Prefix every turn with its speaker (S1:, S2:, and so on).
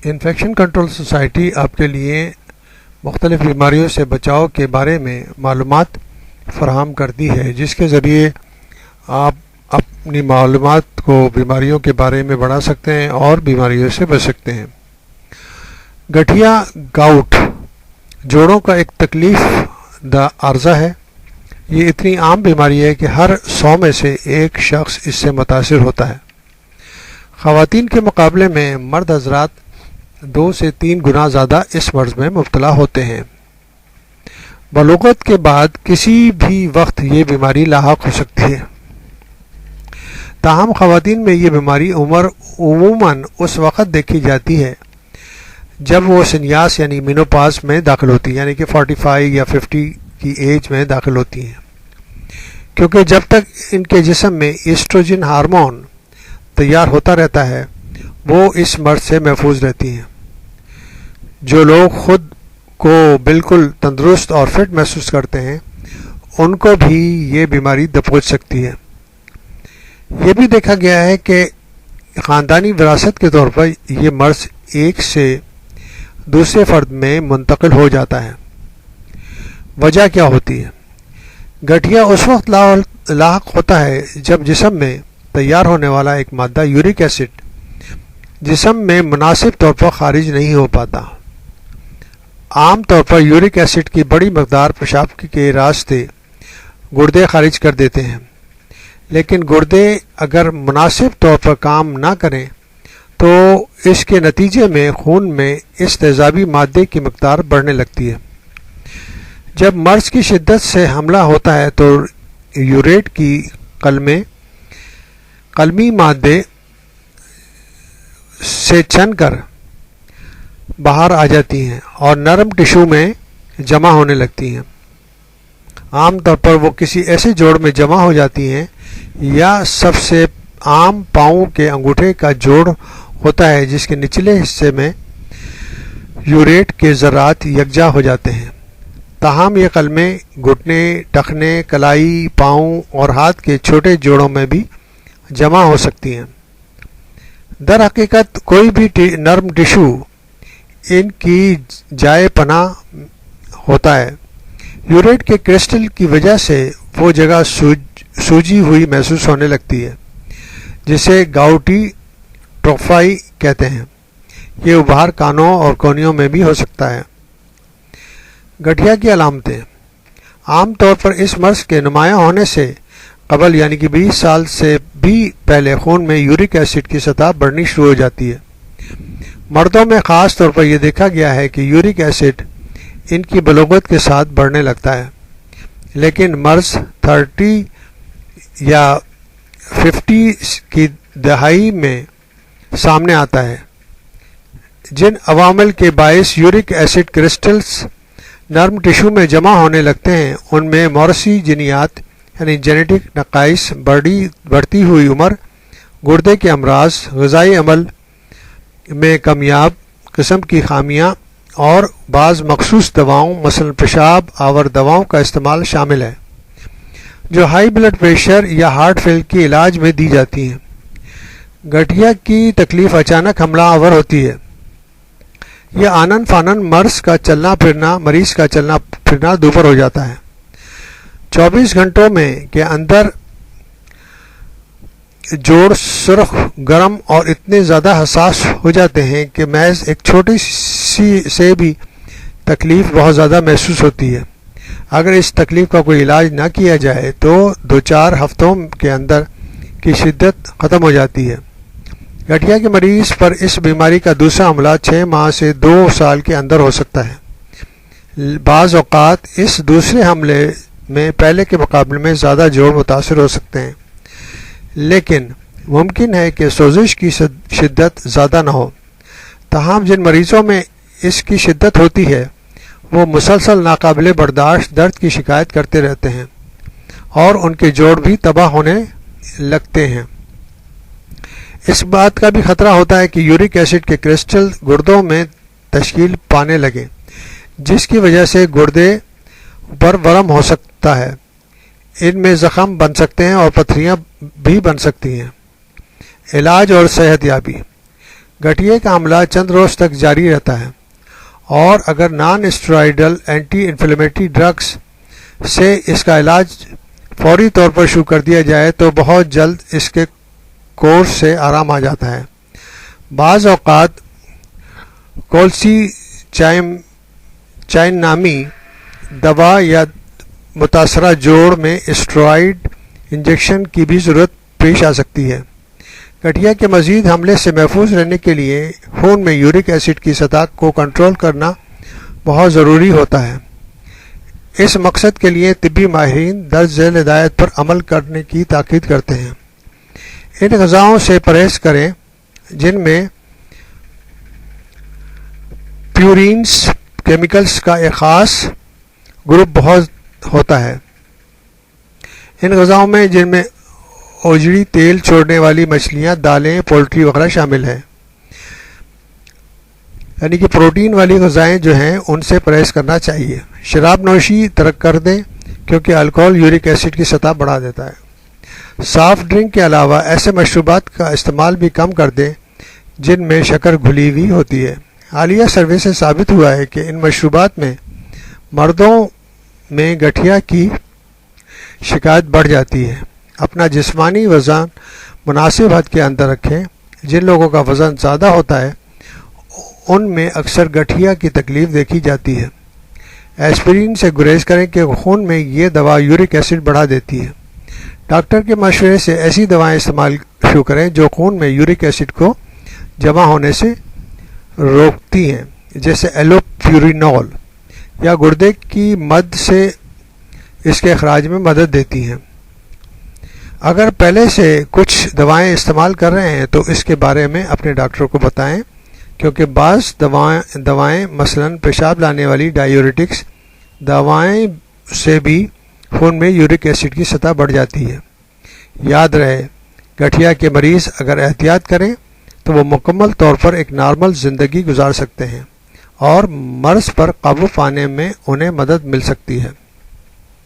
S1: Infection control society آپ کے لیے مختلف بیماریوں سے بچاؤ کے بارے میں معلومات فراہم کرتی ہے، جس کے ذریعے آپ اپنی معلومات کو بیماریوں کے بارے میں بڑھا سکتے ہیں اور بیماریوں سے بچ سکتے ہیں۔ گٹھیا گاؤٹ جوڑوں کا ایک تکلیف دہ عارضہ ہے۔ یہ اتنی عام بیماری ہے کہ ہر 100 میں سے ایک شخص اس سے متاثر ہوتا ہے۔ خواتین کے مقابلے میں مرد حضرات 2 سے 3 گنا زیادہ اس مرض میں مبتلا ہوتے ہیں۔ بلوغت کے بعد کسی بھی وقت یہ بیماری لاحق ہو سکتی ہے، تاہم خواتین میں یہ بیماری عموماً اس وقت دیکھی جاتی ہے جب وہ سنیاس یعنی مینوپاز میں داخل ہوتی ہیں، یعنی کہ 45 یا 50 کی ایج میں داخل ہوتی ہیں، کیونکہ جب تک ان کے جسم میں ایسٹروجن ہارمون تیار ہوتا رہتا ہے وہ اس مرض سے محفوظ رہتی ہیں۔ جو لوگ خود کو بالکل تندرست اور فٹ محسوس کرتے ہیں ان کو بھی یہ بیماری دبوچ سکتی ہے۔ یہ بھی دیکھا گیا ہے کہ خاندانی وراثت کے طور پر یہ مرض ایک سے دوسرے فرد میں منتقل ہو جاتا ہے۔ وجہ کیا ہوتی ہے؟ گٹھیا اس وقت لاحق ہوتا ہے جب جسم میں تیار ہونے والا ایک مادہ یورک ایسڈ جسم میں مناسب طور پر خارج نہیں ہو پاتا۔ عام طور پر یورک ایسڈ کی بڑی مقدار پیشاب کے راستے گردے خارج کر دیتے ہیں، لیکن گردے اگر مناسب طور پر کام نہ کریں تو اس کے نتیجے میں خون میں اس تیزابی مادے کی مقدار بڑھنے لگتی ہے۔ جب مرض کی شدت سے حملہ ہوتا ہے تو یوریٹ کی قلمی مادے سے چھن کر باہر آ جاتی ہیں اور نرم ٹشو میں جمع ہونے لگتی ہیں۔ عام طور پر وہ کسی ایسے جوڑ میں جمع ہو جاتی ہیں یا سب سے عام پاؤں کے انگوٹھے کا جوڑ ہوتا ہے جس کے نچلے حصے میں یوریٹ کے ذرات یکجا ہو جاتے ہیں۔ تاہم یہ قلمیں گھٹنے، ٹخنے، کلائی، پاؤں اور ہاتھ کے چھوٹے جوڑوں میں بھی جمع ہو سکتی ہیں۔ در حقیقت کوئی بھی نرم ٹشو ان کی جائے پناہ ہوتا ہے۔ یوریٹ کے کرسٹل کی وجہ سے وہ جگہ سوجی ہوئی محسوس ہونے لگتی ہے، جسے گاؤٹی ٹروفائی کہتے ہیں۔ یہ ابھار کانوں اور کونیوں میں بھی ہو سکتا ہے۔ گٹھیا کی علامتیں عام طور پر اس مرض کے نمایاں ہونے سے قبل یعنی کہ 20 سال سے بھی پہلے خون میں یورک ایسڈ کی سطح بڑھنی شروع ہو جاتی ہے۔ مردوں میں خاص طور پر یہ دیکھا گیا ہے کہ یورک ایسڈ ان کی بلوغت کے ساتھ بڑھنے لگتا ہے، لیکن مرض 30 یا 50 کی دہائی میں سامنے آتا ہے۔ جن عوامل کے باعث یورک ایسڈ کرسٹلز نرم ٹشو میں جمع ہونے لگتے ہیں ان میں موروثی جینیات یعنی جینیٹک نقائص، بڑھتی ہوئی عمر، گردے کے امراض، غذائی عمل میں کمیاب قسم کی خامیاں اور بعض مخصوص دواؤں مثلا پیشاب آور دواؤں کا استعمال شامل ہے جو ہائی بلڈ پریشر یا ہارٹ فیل کے علاج میں دی جاتی ہیں۔ گٹھیا کی تکلیف اچانک حملہ آور ہوتی ہے۔ یہ آنن فانن مریض کا چلنا پھرنا دوبھر ہو جاتا ہے۔ 24 گھنٹوں میں کے اندر جوڑ سرخ، گرم اور اتنے زیادہ حساس ہو جاتے ہیں کہ محض ایک چھوٹی سی سے بھی تکلیف بہت زیادہ محسوس ہوتی ہے۔ اگر اس تکلیف کا کوئی علاج نہ کیا جائے تو 2-4 ہفتوں کے اندر کی شدت ختم ہو جاتی ہے۔ گٹھیا کے مریض پر اس بیماری کا دوسرا حملہ 6 ماہ سے 2 سال کے اندر ہو سکتا ہے۔ بعض اوقات اس دوسرے حملے میں پہلے کے مقابلے میں زیادہ جوڑ متاثر ہو سکتے ہیں، لیکن ممکن ہے کہ سوزش کی شدت زیادہ نہ ہو۔ تاہم جن مریضوں میں اس کی شدت ہوتی ہے وہ مسلسل ناقابل برداشت درد کی شکایت کرتے رہتے ہیں اور ان کے جوڑ بھی تباہ ہونے لگتے ہیں۔ اس بات کا بھی خطرہ ہوتا ہے کہ یورک ایسڈ کے کرسٹل گردوں میں تشکیل پانے لگے، جس کی وجہ سے گردے پر ورم ہو سکتا ہے، ان میں زخم بن سکتے ہیں اور پتھریاں بھی بن سکتی ہیں۔ علاج اور صحت یابی گٹھیے کا حملہ چند روز تک جاری رہتا ہے اور اگر نان اسٹیرائڈل اینٹی انفلیمیٹری ڈرگس سے اس کا علاج فوری طور پر شروع کر دیا جائے تو بہت جلد اس کے کورس سے آرام آ جاتا ہے۔ بعض اوقات کولسی چائن نامی دوا یا متاثرہ جوڑ میں اسٹیرائڈ انجیکشن کی بھی ضرورت پیش آ سکتی ہے۔ گٹھیا کے مزید حملے سے محفوظ رہنے کے لیے خون میں یورک ایسڈ کی سطح کو کنٹرول کرنا بہت ضروری ہوتا ہے۔ اس مقصد کے لیے طبی ماہرین درج ذیل ہدایت پر عمل کرنے کی تاکید کرتے ہیں۔ ان غذاؤں سے پرہیز کریں جن میں پیورینس کیمیکلز کا ایک خاص گروپ بہت ہوتا ہے۔ ان غذاؤں میں جن میں اوجڑی تیل چھوڑنے والی مچھلیاں، دالیں، پولٹری وغیرہ شامل ہیں، یعنی کہ پروٹین والی غذائیں جو ہیں ان سے پرہیز کرنا چاہیے۔ شراب نوشی ترک کر دیں کیونکہ الکوہل یورک ایسڈ کی سطح بڑھا دیتا ہے۔ سافٹ ڈرنک کے علاوہ ایسے مشروبات کا استعمال بھی کم کر دیں جن میں شکر گھلی ہوئی ہوتی ہے۔ حالیہ سروے سے ثابت ہوا ہے کہ ان مشروبات میں مردوں میں گٹھیا کی شکایت بڑھ جاتی ہے۔ اپنا جسمانی وزن مناسب حد کے اندر رکھیں۔ جن لوگوں کا وزن زیادہ ہوتا ہے ان میں اکثر گٹھیا کی تکلیف دیکھی جاتی ہے۔ ایسپرین سے گریز کریں کہ خون میں یہ دوا یورک ایسڈ بڑھا دیتی ہے۔ ڈاکٹر کے مشورے سے ایسی دوائیں استعمال شروع کریں جو خون میں یورک ایسڈ کو جمع ہونے سے روکتی ہیں، جیسے ایلوپیورینول، یا گردے کی مد سے اس کے اخراج میں مدد دیتی ہیں۔ اگر پہلے سے کچھ دوائیں استعمال کر رہے ہیں تو اس کے بارے میں اپنے ڈاکٹر کو بتائیں، کیونکہ بعض دوائیں مثلاً پیشاب لانے والی ڈائیورٹکس دوائیں سے بھی خون میں یورک ایسڈ کی سطح بڑھ جاتی ہے۔ یاد رہے، گٹھیا کے مریض اگر احتیاط کریں تو وہ مکمل طور پر ایک نارمل زندگی گزار سکتے ہیں اور مرض پر قابو پانے میں انہیں مدد مل سکتی ہے۔